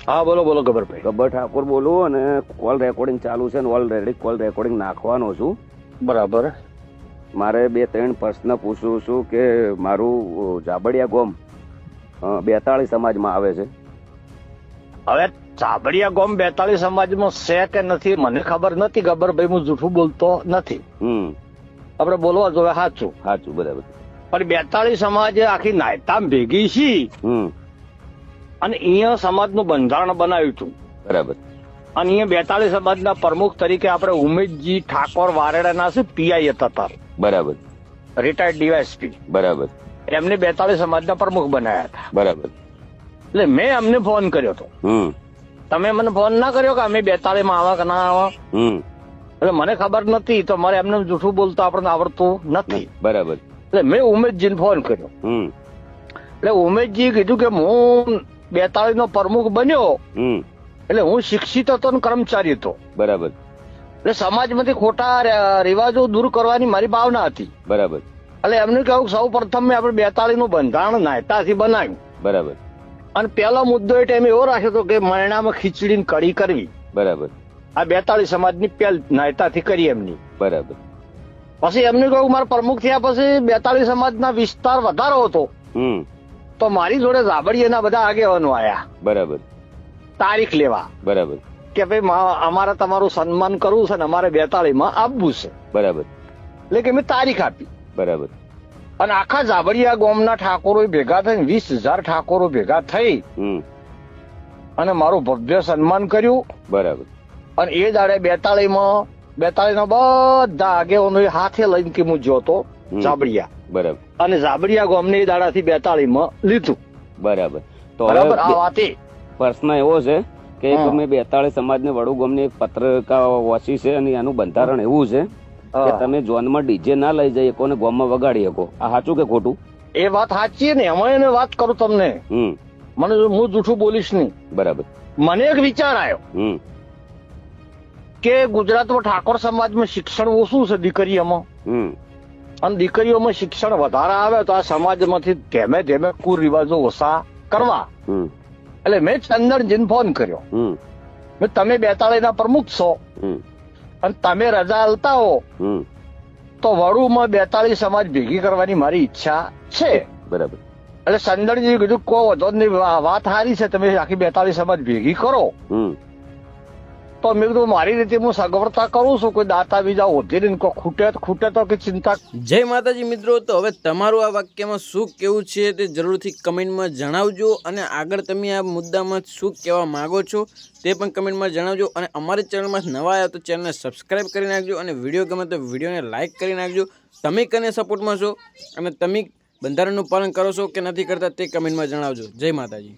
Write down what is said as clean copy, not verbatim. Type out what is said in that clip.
હા બોલો બોલો ગબ્બરભાઈ. ગબ્બર ઠાકોર બોલું અને કોલ રેકોર્ડિંગ ચાલુ છે ને ઓલરેડી કોલ રેકોર્ડિંગ નાખવાનો છું. બરાબર. મારે 2-3 પ્રશ્ન પૂછું છું કે મારું જાબડિયા ગોમ 42 સમાજમાં આવે છે. હવે ચાબડિયા ગોમ 42 સમાજમાં છે કે નથી મને ખબર નથી ગબ્બરભાઈ, હું જૂઠું બોલતો નથી. આપણે બોલવા જોઈએ સાચું. સાચું, બરાબર. પણ 42 સમાજ આખી નાયતામ ભેગી છે અને અહીંયા સમાજનું બંધારણ બનાવ્યું હતું. બરાબર. અને અહીંયા 42 સમાજના પ્રમુખ તરીકે આપણે ઉમેશજી ઠાકોર વારેડાના છે, પીઆઈ હતા, બરાબર, રિટાયર્ડ ડીવાયએસપી. બરાબર. એમને 42 સમાજના પ્રમુખ બનાવ્યા હતા. બરાબર. એટલે મેં અમને ફોન કર્યો હતો. તમે મને ફોન ના કર્યો કે અમે 42 માં આવા કે ના આવા? એટલે મને ખબર નથી, તો મારે એમને જૂઠું બોલતા આપણને આવડતું નથી. બરાબર. એટલે મેં ઉમેશજીને ફોન કર્યો. એટલે ઉમેશજી કીધું કે હું 42 નો પ્રમુખ બન્યો એટલે હું શિક્ષિત હતો ને કર્મચારી હતો. બરાબર. એટલે સમાજમાંથી ખોટા રિવાજો દૂર કરવાની મારી ભાવના હતી. બરાબર. એટલે એમને કહ્યું સૌ પ્રથમ મેં આપણે 42 નું બંધારણ નાયતાથી બનાવ્યું. બરાબર. અને પહેલો મુદ્દો એ ટાઈમે એવો રાખ્યો હતો કે મરણામાં ખીચડીની કઢી કરવી. બરાબર. આ 42 સમાજની પહેલ નાયતાથી કરી એમની. બરાબર. પછી એમને કહ્યું મારા પ્રમુખ થયા પછી 42 સમાજના વિસ્તાર વધારો હતો તો મારી જોડે જાબડિયાના બધા આગેવાનો આયા. બરાબર. તારીખ લેવા. બરાબર. કે ભાઈ અમારે તમારું સન્માન કરવું છે ને અમારે 42 માં આપવું છે. બરાબર. એટલે કે મેં તારીખ આપી. બરાબર. અને આખા જાબડિયા ગામના ઠાકોરો ભેગા થઈને 20,000 ઠાકોરો ભેગા થઈ અને મારું ભવ્ય સન્માન કર્યું. બરાબર. અને એ દાડે 42 ના બધા આગેવાનો હાથે લઈને કે હું જોતો જાબડિયા. બરાબર. અને જાબડિયા ગામને એ દાડાથી 42 માં લીધું. બરાબર. તો બરાબર. આ વાત પ્રશ્ન એવો છે કે તમે 42 સમાજને વડુ ગામની પત્રિકા વાંચી છે અને એનું બંધારણ એવું છે કે તમે જોનમાં ડીજે ના લઈ જઈ શકો ને ગામમાં વગાડી શકો. આ સાચું કે ખોટું? એ વાત સાચી ને, એમાં એને વાત કરું તમને. મને હું જૂઠું બોલીશ નહીં. બરાબર. મને એક વિચાર આવ્યો કે ગુજરાતમાં ઠાકોર સમાજમાં શિક્ષણ ઓછું છે દીકરીઓમાં, અને દીકરીઓમાં શિક્ષણ વધારે આવે તો આ સમાજમાંથી ધીમે ધીમે કુરિવાજો ઓછા કરવા. એટલે મેં ચંદનજીને ફોન કર્યો. તમે 42 ના પ્રમુખ છો અને તમે રજા આલતા હો તો વડુમાં 42 સમાજ ભેગી કરવાની મારી ઈચ્છા છે. બરાબર. એટલે ચંદનજી કીધું કો વધો નહીં, વાત સારી છે, તમે આખી 42 સમાજ ભેગી કરો. તો મેં કીધું મારી રીતે હું સગવડતા કરું છું, કોઈ દાતા બીજા ઓધી ખૂટે તો કે ચિંતા. જય માતાજી મિત્રો. તો હવે તમારું આ વાક્યમાં શું કેવું છે તે જરૂરથી કમેન્ટમાં જણાવજો, અને આગળ તમે આ મુદ્દામાં શું કહેવા માંગો છો તે પણ કમેન્ટમાં જણાવજો. અને અમારી ચેનલમાં નવા આવ્યા તો ચેનલને સબસ્ક્રાઈબ કરી નાખજો, અને વિડીયો ગમે તો વિડીયોને લાઇક કરી નાખજો. તમે કને સપોર્ટમાં છો અને તમે બંધારણનું પાલન કરો છો કે નથી કરતા તે કમેન્ટમાં જણાવજો. જય માતાજી.